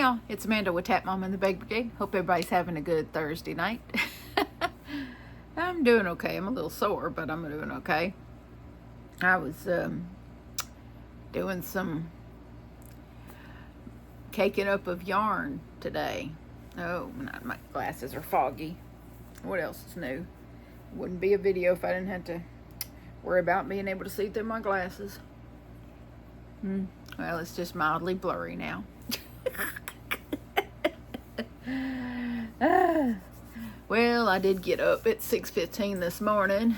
Well, it's Amanda with Tap Mom and the Bake Brigade. Hope everybody's having a good Thursday night. I'm doing okay. I'm a little sore, but I'm doing okay. I was doing some caking up of yarn today. Oh, my glasses are foggy. What else is new? Wouldn't be a video if I didn't have to worry about being able to see through my glasses. Well, it's just mildly blurry now. Well, I did get up at 6:15 this morning,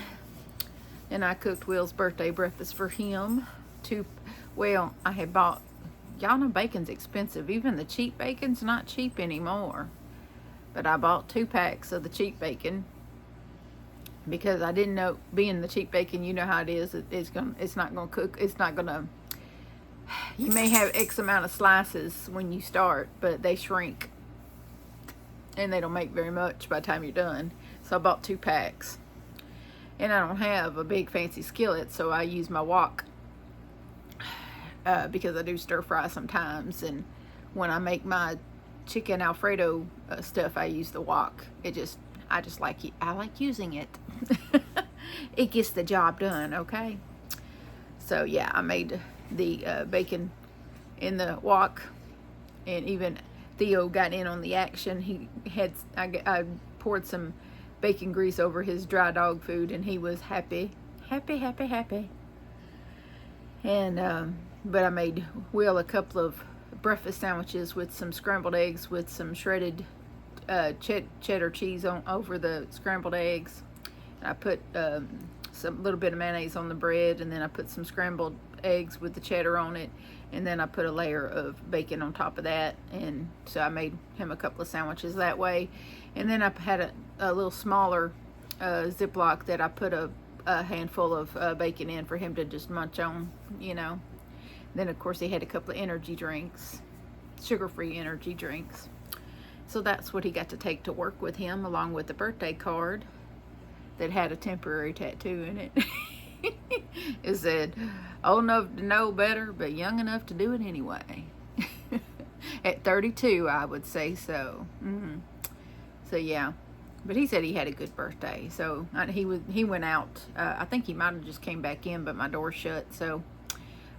and I cooked Will's birthday breakfast for him. Well, I had bought, y'all know bacon's expensive. Even the cheap bacon's not cheap anymore. But I bought 2 packs of the cheap bacon because I didn't know, being the cheap bacon, you know how it is. It's not gonna cook. It's not gonna. You may have X amount of slices when you start, but they shrink and they don't make very much by the time you're done. So I bought 2 packs, and I don't have a big fancy skillet, so I use my wok because I do stir fry sometimes, and when I make my chicken Alfredo stuff, I use the wok. I just like it. I like using it. It gets the job done, okay? So yeah, I made the bacon in the wok, and even Theo got in on the action. I poured some bacon grease over his dry dog food, and he was happy. And but I made Will a couple of breakfast sandwiches with some scrambled eggs with some shredded cheddar cheese over the scrambled eggs. And I put some little bit of mayonnaise on the bread, and then I put some scrambled eggs with the cheddar on it, and then I put a layer of bacon on top of that. And so I made him a couple of sandwiches that way. And then I had a little smaller Ziploc that I put a handful of bacon in for him to just munch on, you know. Then of course he had a couple of energy drinks, sugar-free energy drinks. So that's what he got to take to work with him, along with the birthday card that had a temporary tattoo in it. It said, old enough to know better, but young enough to do it anyway. At 32, I would say so. So yeah, but he said he had a good birthday. So he went out. I think he might have just came back in, but my door shut. So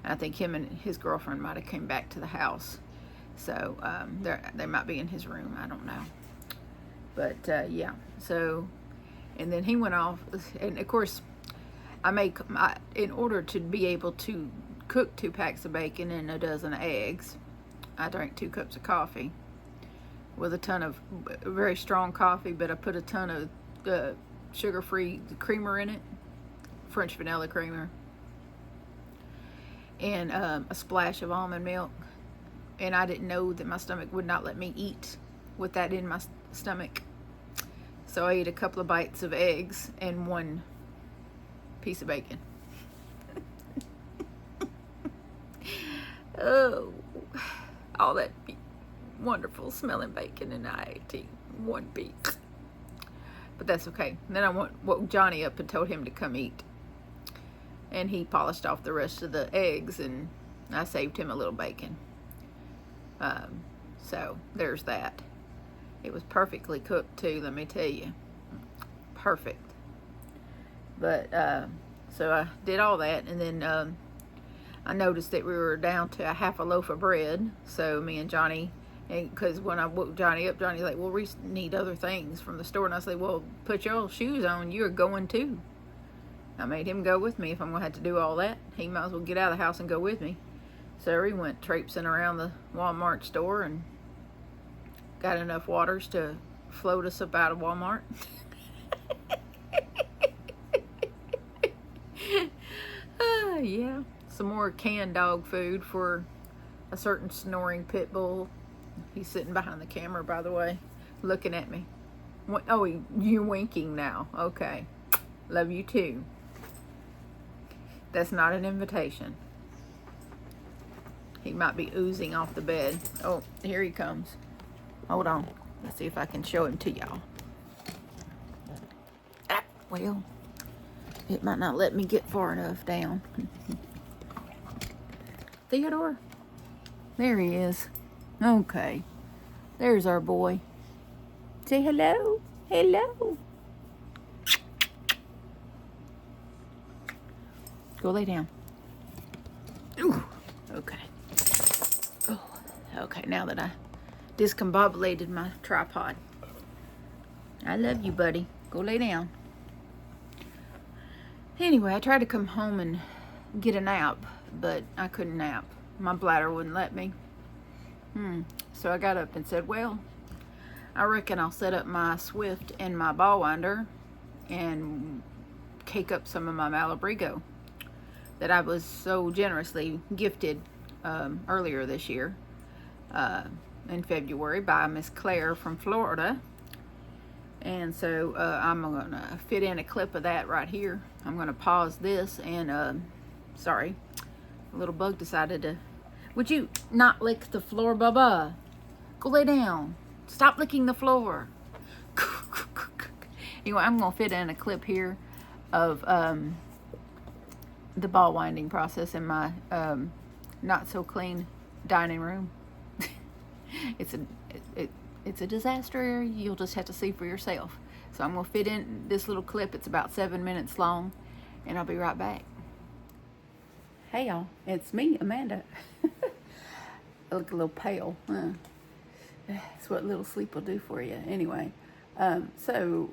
I think him and his girlfriend might have came back to the house. So they might be in his room. I don't know. But yeah. So, and then he went off, and of course, in order to be able to cook 2 packs of bacon and a dozen eggs, I drank 2 cups of coffee with a ton of very strong coffee, but I put a ton of sugar-free creamer in it, French vanilla creamer, and a splash of almond milk. And I didn't know that my stomach would not let me eat with that in my stomach. So I ate a couple of bites of eggs and 1 piece of bacon. Oh, all that wonderful smelling bacon, and I ate 1 piece. But that's okay. And then I woke Johnny up and told him to come eat. And he polished off the rest of the eggs, and I saved him a little bacon. So there's that. It was perfectly cooked too, let me tell you. Perfect. But so I did all that, and then I noticed that we were down to a half a loaf of bread. So me and Johnny, because when I woke Johnny up, Johnny's like, well, we need other things from the store. And I said, well, put your shoes on, you're going too. I made him go with me. If I'm going to have to do all that, he might as well get out of the house and go with me. So we went traipsing around the Walmart store and got enough waters to float us up out of Walmart. Yeah, some more canned dog food for a certain snoring pit bull. He's sitting behind the camera, by the way, looking at me. Oh, you're winking now. Okay. Love you too. That's not an invitation. He might be oozing off the bed. Oh, here he comes. Hold on. Let's see if I can show him to y'all. Well, it might not let me get far enough down. Theodore? There he is. Okay. There's our boy. Say hello. Hello. Go lay down. Ooh, okay. Oh, okay, now that I discombobulated my tripod. I love you, buddy. Go lay down. Anyway, I tried to come home and get a nap, but I couldn't nap. My bladder wouldn't let me. So I got up and said, well, I reckon I'll set up my Swift and my ball winder and cake up some of my Malabrigo that I was so generously gifted earlier this year in February by Miss Claire from Florida. And so I'm gonna fit in a clip of that right here. I'm gonna pause this and sorry, a little bug decided to, would you not lick the floor, Bubba? Go lay down. Stop licking the floor. Anyway, I'm gonna fit in a clip here of the ball winding process in my not so clean dining room. It's a disaster area. You'll just have to see for yourself. So I'm gonna fit in this little clip. It's about 7 minutes long, and I'll be right back. Hey y'all, it's me, Amanda. I look a little pale. That's what little sleep will do for you. Anyway, so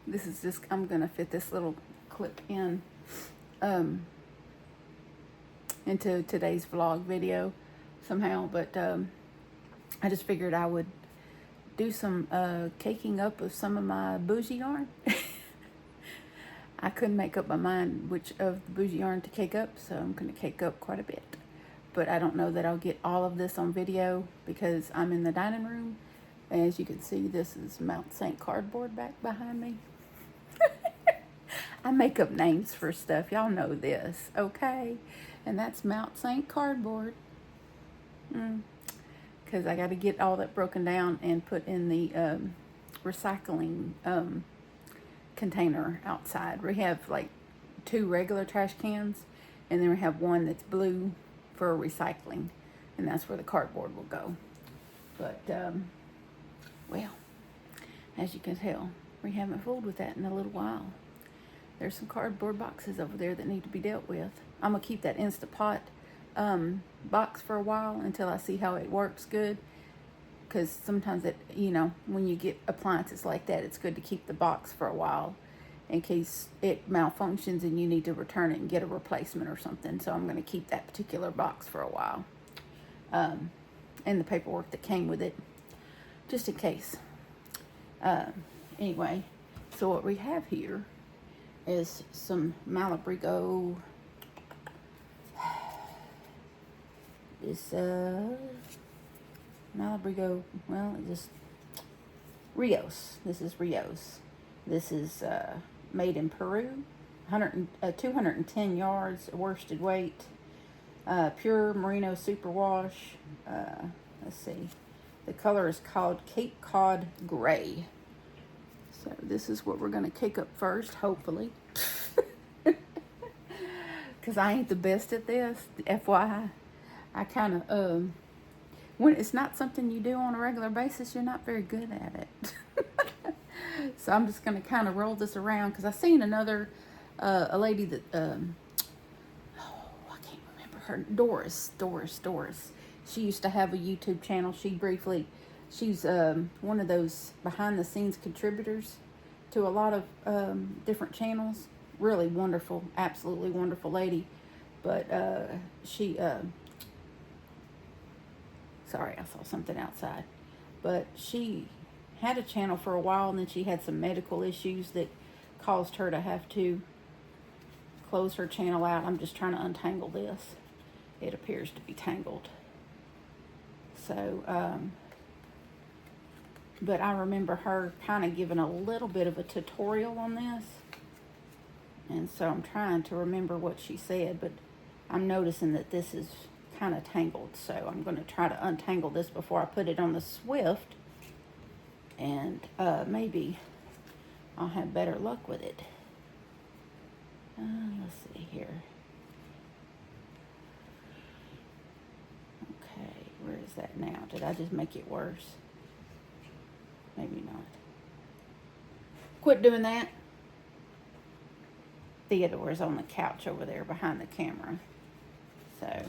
this is just, I'm gonna fit this little clip in into today's vlog video somehow, but I just figured I would do some caking up of some of my bougie yarn. I couldn't make up my mind which of the bougie yarn to cake up, so I'm going to cake up quite a bit. But I don't know that I'll get all of this on video because I'm in the dining room. As you can see, this is Mount St. cardboard back behind me. I make up names for stuff. Y'all know this, okay? And that's Mount St. cardboard. Because I got to get all that broken down and put in the recycling container outside. We have like 2 regular trash cans, and then we have one that's blue for recycling, and that's where the cardboard will go. But well, as you can tell, we haven't fooled with that in a little while. There's some cardboard boxes over there that need to be dealt with. I'm gonna keep that Instapot box for a while until I see how it works good, because sometimes it, you know, when you get appliances like that, it's good to keep the box for a while in case it malfunctions and you need to return it and get a replacement or something. So I'm going to keep that particular box for a while, and the paperwork that came with it, just in case. Anyway, so what we have here is some Malabrigo. This Malabrigo, well, just Rios. This is Rios. This is made in Peru. 210 yards worsted weight. Pure merino superwash. Let's see. The color is called Cape Cod Gray. So this is what we're going to cake up first, hopefully. Because I ain't the best at this, FYI. I kind of, when it's not something you do on a regular basis, you're not very good at it. So I'm just going to kind of roll this around, because I seen another, a lady that, oh, I can't remember her, Doris. She used to have a YouTube channel. She's one of those behind the scenes contributors to a lot of different channels. Really wonderful, absolutely wonderful lady. But sorry, I saw something outside. But she had a channel for a while, and then she had some medical issues that caused her to have to close her channel out. I'm just trying to untangle this. It appears to be tangled. So, but I remember her kind of giving a little bit of a tutorial on this. And so I'm trying to remember what she said, but I'm noticing that this is kind of tangled. So I'm going to try to untangle this before I put it on the Swift. And maybe I'll have better luck with it. Let's see here. Okay, where is that now? Did I just make it worse? Maybe not. Quit doing that. Theodore's on the couch over there behind the camera. So,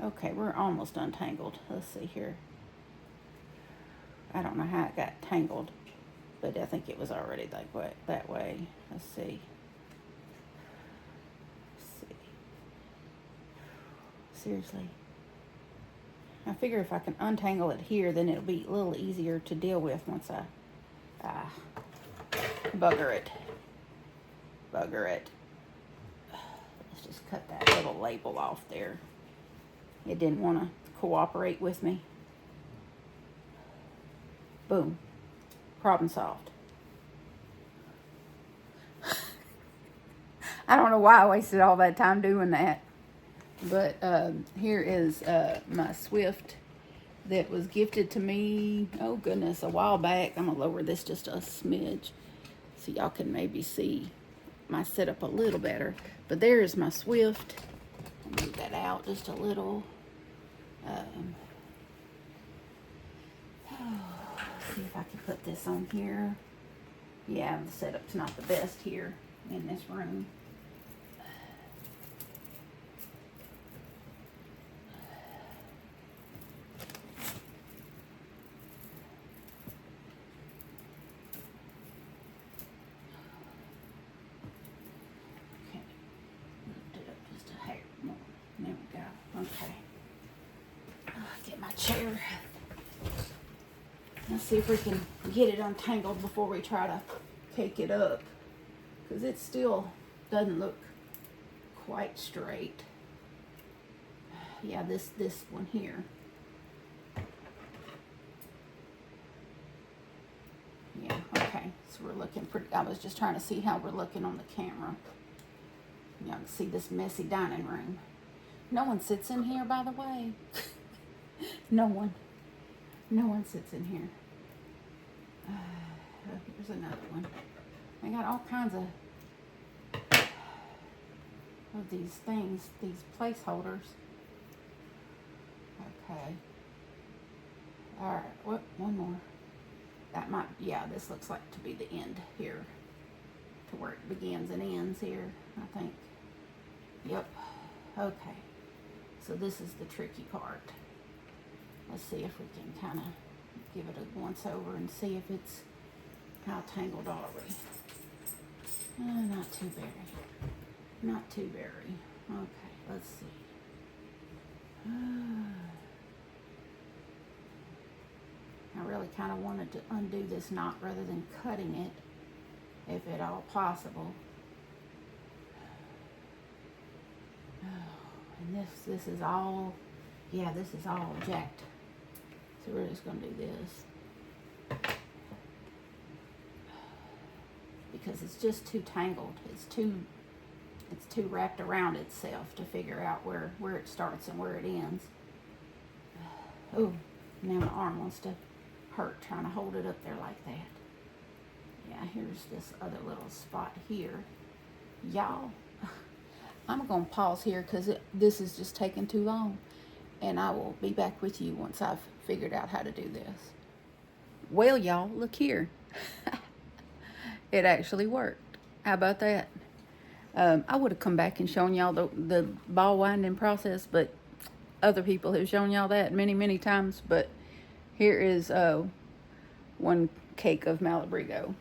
okay, we're almost untangled. Let's see here. I don't know how it got tangled, but I think it was already like that way. Let's see. Seriously. I figure if I can untangle it here, then it'll be a little easier to deal with once I bugger it. Bugger it. Let's just cut that little label off there. It didn't want to cooperate with me. Boom. Problem solved. I don't know why I wasted all that time doing that. But here is my Swift that was gifted to me, oh goodness, a while back. I'm going to lower this just a smidge so y'all can maybe see my setup a little better. But there is my Swift. I'll move that out just a little. See if I can put this on here. Yeah, the setup's not the best here in this room. Okay. Get my chair. Let's see if we can get it untangled before we try to cake it up, because it still doesn't look quite straight. Yeah, this one here. Yeah, okay. So we're looking pretty. I was just trying to see how we're looking on the camera. Y'all can see this messy dining room. No one sits in here, by the way. No one. No one sits in here. Here's another one. I got all kinds of these things, these placeholders. Okay. All right. What? One more. That might. Yeah, this looks like to be the end here, to where it begins and ends here, I think. Yep. Okay. So this is the tricky part. Let's see if we can kind of give it a once over and see if it's how tangled are we. Not too very. Not too very. Okay, let's see. I really kind of wanted to undo this knot rather than cutting it, if at all possible. And this is all, yeah, this is all jacked. So we're just going to do this. Because it's just too tangled. It's too wrapped around itself to figure out where it starts and where it ends. Oh, now my arm wants to hurt trying to hold it up there like that. Yeah, here's this other little spot here. Y'all, I'm going to pause here because this is just taking too long. And I will be back with you once I've figured out how to do this. Well, y'all, look here. It actually worked. How about that? I would have come back and shown y'all the ball winding process, but other people have shown y'all that many, many times. But here is one cake of Malabrigo.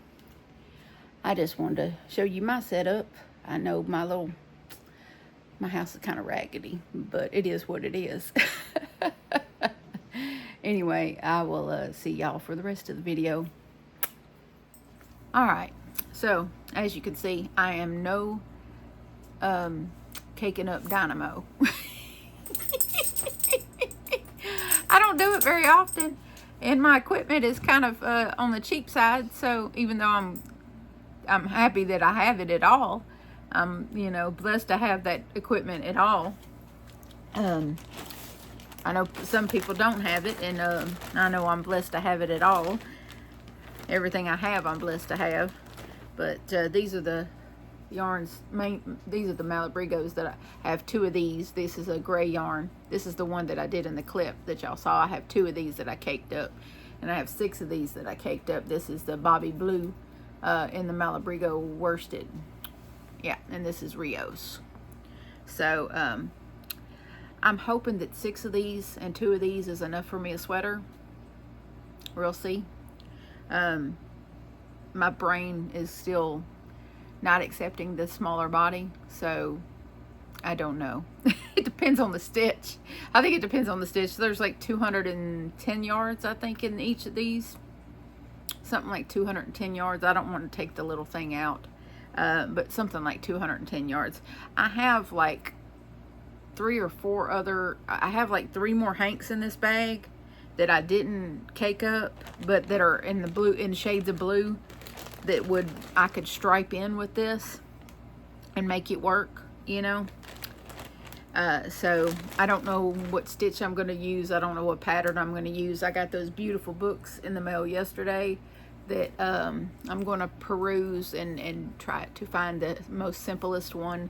I just wanted to show you my setup. I know my house is kind of raggedy, but it is what it is. Anyway, I will see y'all for the rest of the video. Alright, so as you can see, I am no caking up dynamo. I don't do it very often, and my equipment is kind of on the cheap side, so even though I'm happy that I have it at all, I'm, you know, blessed to have that equipment at all. I know some people don't have it, and I know I'm blessed to have it at all. Everything I have, I'm blessed to have. But these are the yarns. These are the Malabrigos that I have 2 of these. This is a gray yarn. This is the one that I did in the clip that y'all saw. I have 2 of these that I caked up, and I have 6 of these that I caked up. This is the Bobby Blue in the Malabrigo worsted. Yeah, and this is Rios. So I'm hoping that 6 of these and 2 of these is enough for me a sweater. We'll see. My brain is still not accepting the smaller body, so I don't know. It depends on the stitch. I think it depends on the stitch. There's like 210 yards, I think, in each of these. Something like 210 yards. I don't want to take the little thing out, but something like 210 yards. I have like 3 or 4 other, I have like 3 more hanks in this bag that I didn't cake up, but that are in the blue, in shades of blue, that I could stripe in with this and make it work, you know. So I don't know what stitch I'm going to use. I don't know what pattern I'm going to use. I got those beautiful books in the mail yesterday that I'm going to peruse and try to find the most simplest one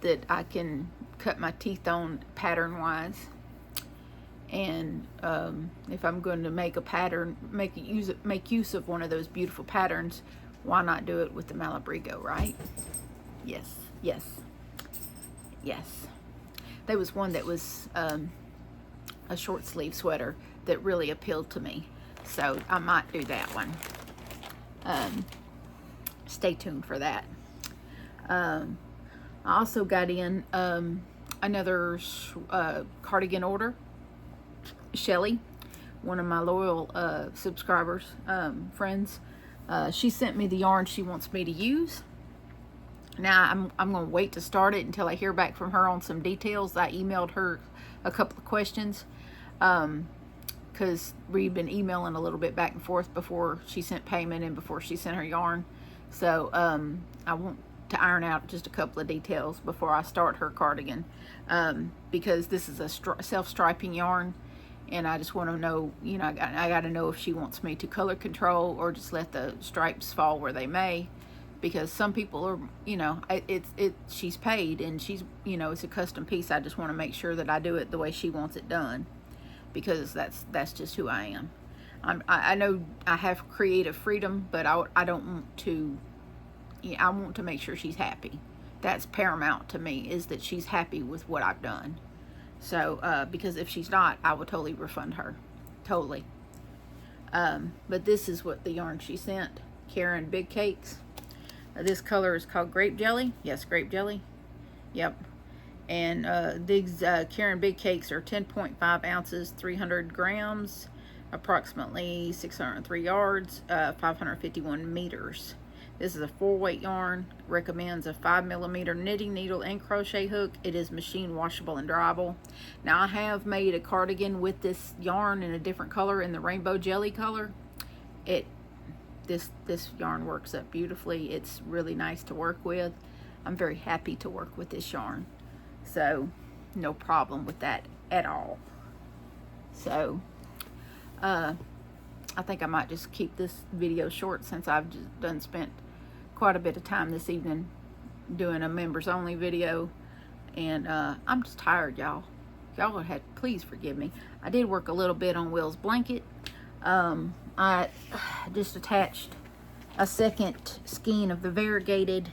that I can cut my teeth on pattern wise. And if I'm going to make a pattern, make use of one of those beautiful patterns, why not do it with the Malabrigo, right? Yes, yes, yes. There was one that was a short sleeve sweater that really appealed to me, so I might do that one. Stay tuned for that. I also got in another cardigan order. Shelly, one of my loyal subscribers, friends, she sent me the yarn she wants me to use. Now I'm going to wait to start it until I hear back from her on some details. I emailed her a couple of questions because we've been emailing a little bit back and forth before she sent payment and before she sent her yarn. So I want to iron out just a couple of details before I start her cardigan, because this is a self-striping yarn. And I just want to know, you know, I got to know if she wants me to color control or just let the stripes fall where they may, because some people are, you know, she's paid and she's, you know, it's a custom piece. I just want to make sure that I do it the way she wants it done, because that's just who I am. I know I have creative freedom, but I don't want to, you know, I want to make sure she's happy. That's paramount to me, is that she's happy with what I've done. So, because if she's not, I will totally refund her. Totally. But this is what the yarn she sent. Karen Big Cakes. This color is called Grape Jelly. Yes, Grape Jelly. Yep. And these Karen Big Cakes are 10.5 ounces, 300 grams, approximately 603 yards, 551 meters. This is a 4-weight yarn. Recommends a 5mm knitting needle and crochet hook. It is machine washable and dryable. Now I have made a cardigan with this yarn in a different color, in the rainbow jelly color. This yarn works up beautifully. It's really nice to work with. I'm very happy to work with this yarn. So no problem with that at all. So I think I might just keep this video short, since I've just spent quite a bit of time this evening doing a members only video, and I'm just tired, y'all. Y'all had, please forgive me. I did work a little bit on Will's blanket. I just attached a second skein of the variegated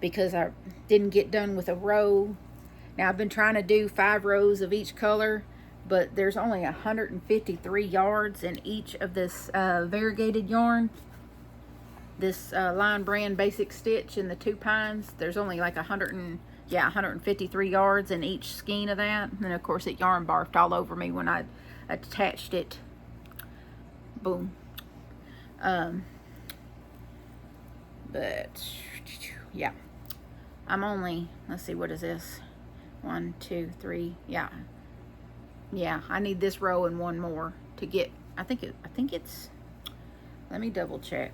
because I didn't get done with a row. Now I've been trying to do 5 rows of each color, but there's only 153 yards in each of this variegated yarn. This Line Brand Basic Stitch in the 2 pines, there's only like 153 yards in each skein of that. And then of course it yarn barfed all over me when I attached it. Boom. But yeah, I'm only, let's see, what is this? 1, 2, 3, yeah, I need this row and one more to get, I think it's, let me double check.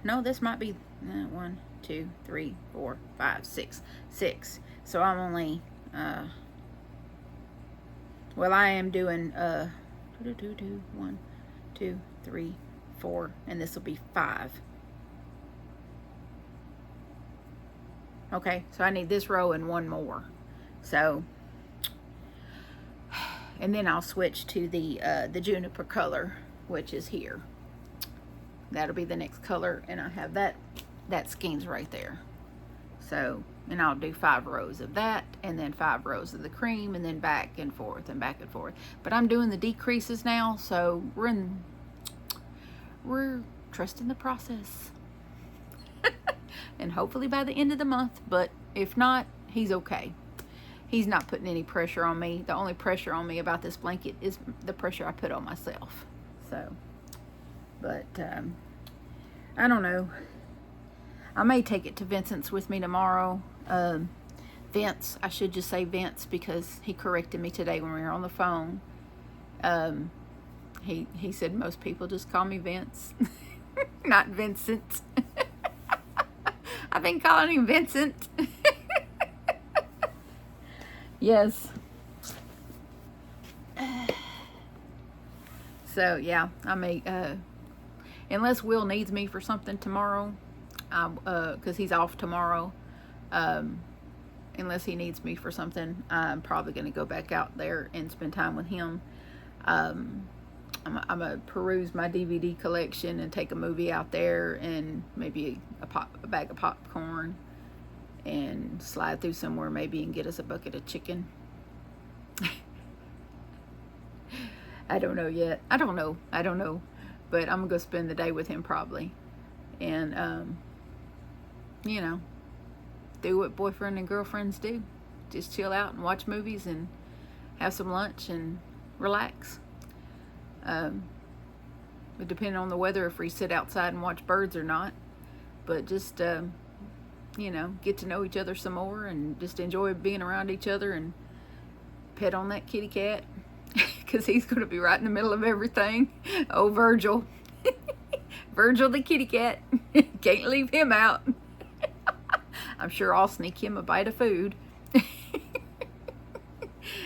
No, this might be 1, 2, 3, 4, 5, 6. So I'm only well, I am doing 1, 2, 3, 4, and this will be 5. Okay, so I need this row and 1 more. So, and then I'll switch to the juniper color, which is here. That'll be the next color, and I have that skeins right there. So, and I'll do 5 rows of that, and then 5 rows of the cream, and then back and forth and back and forth. But I'm doing the decreases now, so we're trusting the process. And hopefully by the end of the month, but if not, he's okay. He's not putting any pressure on me. The only pressure on me about this blanket is the pressure I put on myself. So, but I don't know. I may take it to Vincent's with me tomorrow. Vince, I should just say Vince, because he corrected me today when we were on the phone. He said most people just call me Vince, not Vincent. I've been calling him Vincent. Yes. So yeah, I may unless Will needs me for something tomorrow, because he's off tomorrow. Unless he needs me for something, I'm probably going to go back out there and spend time with him. I'm gonna peruse my DVD collection and take a movie out there, and maybe a bag of popcorn, and slide through somewhere maybe and get us a bucket of chicken. I don't know yet. I don't know. But I'm gonna go spend the day with him probably, and you know, do what boyfriend and girlfriends do. Just chill out and watch movies and have some lunch and relax. But depending on the weather, if we sit outside and watch birds or not. But just, you know, get to know each other some more and just enjoy being around each other and pet on that kitty cat, because he's going to be right in the middle of everything. Oh, Virgil. Virgil the kitty cat. Can't leave him out. I'm sure I'll sneak him a bite of food.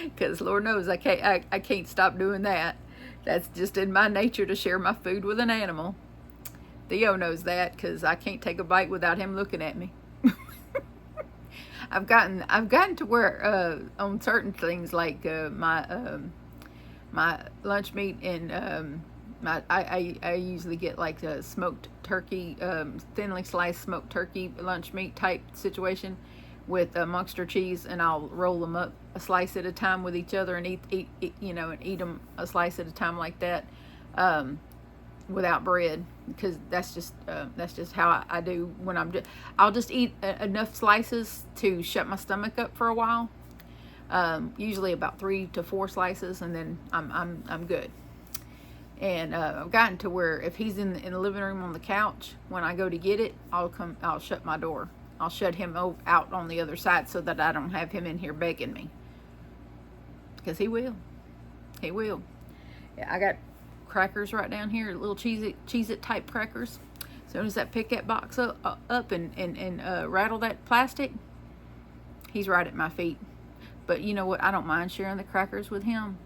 Because Lord knows I can't stop doing that. That's just in my nature to share my food with an animal. Theo knows that, because I can't take a bite without him looking at me. I've gotten to where on certain things like my lunch meat and I usually get like a smoked turkey, thinly sliced smoked turkey lunch meat type situation with Munster cheese, and I'll roll them up a slice at a time with each other and eat you know, and eat them a slice at a time like that, without bread, because that's just how I do when I'll just eat enough slices to shut my stomach up for a while, usually about 3 to 4 slices, and then I'm good. And I've gotten to where if he's in the living room on the couch, when I go to get it, I'll shut my door. I'll shut him out on the other side so that I don't have him in here begging me. Because he will. He will. Yeah, I got crackers right down here, little Cheez-It type crackers. As soon as I pick that box up and rattle that plastic, he's right at my feet. But you know what? I don't mind sharing the crackers with him,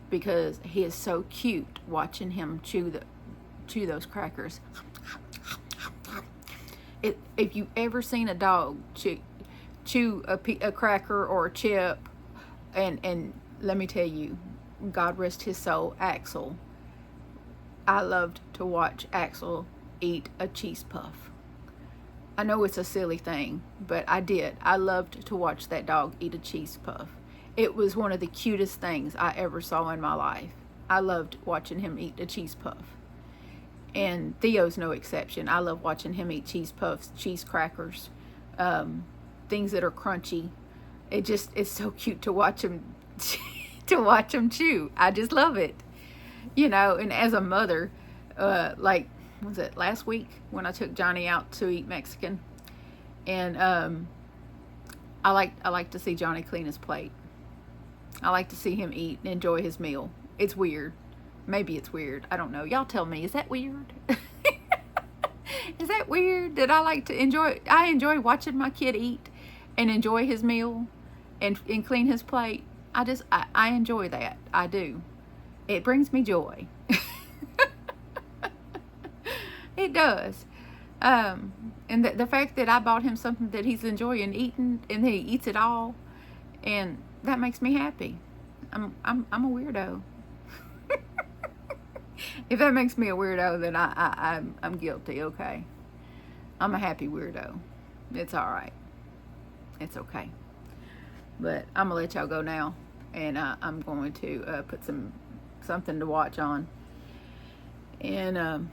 because he is so cute watching him chew those crackers. If you ever seen a dog chew a cracker or a chip, and let me tell you, God rest his soul, Axel. I loved to watch Axel eat a cheese puff. I know it's a silly thing, but I did. I loved to watch that dog eat a cheese puff. It was one of the cutest things I ever saw in my life. I loved watching him eat a cheese puff. And Theo's no exception. I love watching him eat cheese puffs, cheese crackers, things that are crunchy. It's so cute to watch him chew. I just love it. You know, and as a mother, like, was it last week when I took Johnny out to eat Mexican? And I like to see Johnny clean his plate. I like to see him eat and enjoy his meal. It's weird. Maybe it's weird. I don't know. Y'all tell me. Is that weird? Is that weird that I enjoy watching my kid eat and enjoy his meal and clean his plate? I enjoy that. I do. It brings me joy. It does. And the fact that I bought him something that he's enjoying eating and that he eats it all, and that makes me happy. I'm a weirdo. If that makes me a weirdo, then I'm guilty. Okay, I'm a happy weirdo. It's all right. It's okay. But I'm gonna let y'all go now, and I'm going to put something to watch on, and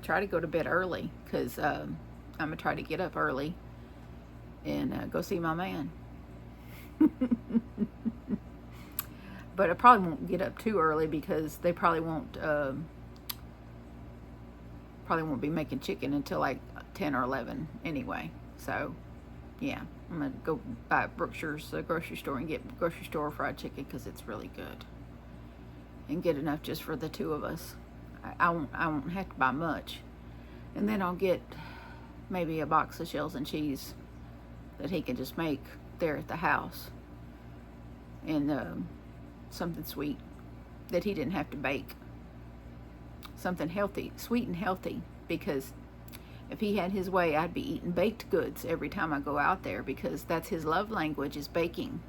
try to go to bed early, because I'm gonna try to get up early and go see my man. But I probably won't get up too early, because they probably won't be making chicken until like 10 or 11 anyway. So yeah, I'm gonna go by Brookshire's grocery store and get grocery store fried chicken, because it's really good, and get enough just for the two of us. I won't have to buy much, and then I'll get maybe a box of shells and cheese that he can just make there at the house, and something sweet that he didn't have to bake. Something healthy, sweet and healthy, because if he had his way, I'd be eating baked goods every time I go out there, because that's his love language, is baking.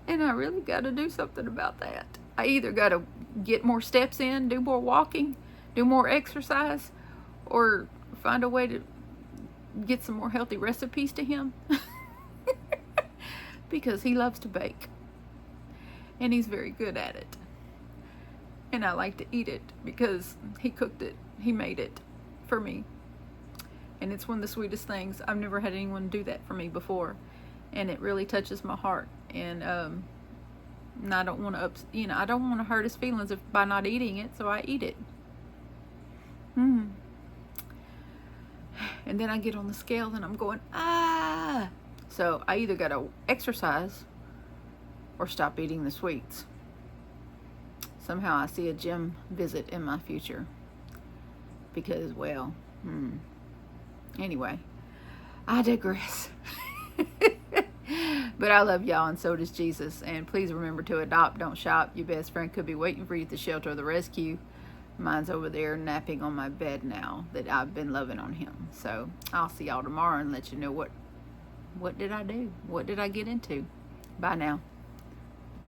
And I really got to do something about that. I either got to get more steps in, do more walking, do more exercise, or find a way to get some more healthy recipes to him. Because he loves to bake, and he's very good at it, and I like to eat it because he cooked it, he made it for me, and it's one of the sweetest things. I've never had anyone do that for me before, and it really touches my heart. And I don't want to I don't want to hurt his feelings by not eating it, so I eat it. And then I get on the scale and I'm going, ah. So I either got to exercise or stop eating the sweets. Somehow I see a gym visit in my future, because, well, anyway, I digress. But I love y'all, and so does Jesus. And please remember to adopt, don't shop. Your best friend could be waiting for you at the shelter or the rescue. Mine's over there napping on my bed now that I've been loving on him. So I'll see y'all tomorrow and let you know what did I do? What did I get into? Bye now.